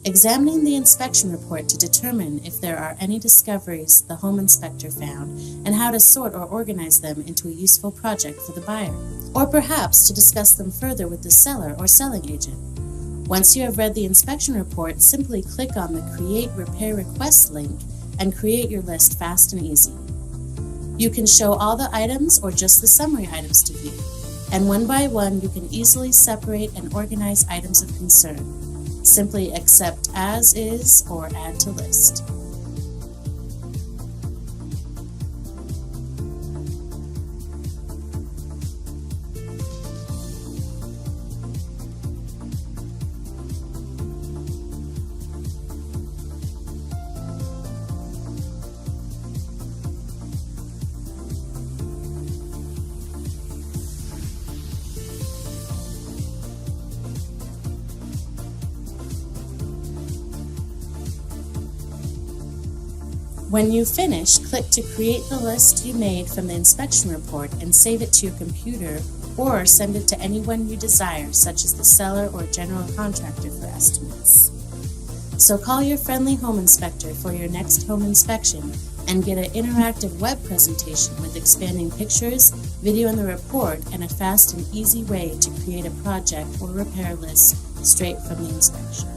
Examining the inspection report to determine if there are any discoveries the home inspector found and how to sort or organize them into a useful project for the buyer, or perhaps to discuss them further with the seller or selling agent. Once you have read the inspection report, simply click on the Create Repair Request link and create your list fast and easy. You can show all the items or just the summary items to view, and one by one you can easily separate and organize items of concern. Simply accept as is or add to list. When you finish, click to create the list you made from the inspection report and save it to your computer or send it to anyone you desire, such as the seller or general contractor for estimates. So call your friendly home inspector for your next home inspection and get an interactive web presentation with expanding pictures, video in the report, and a fast and easy way to create a project or repair list straight from the inspection.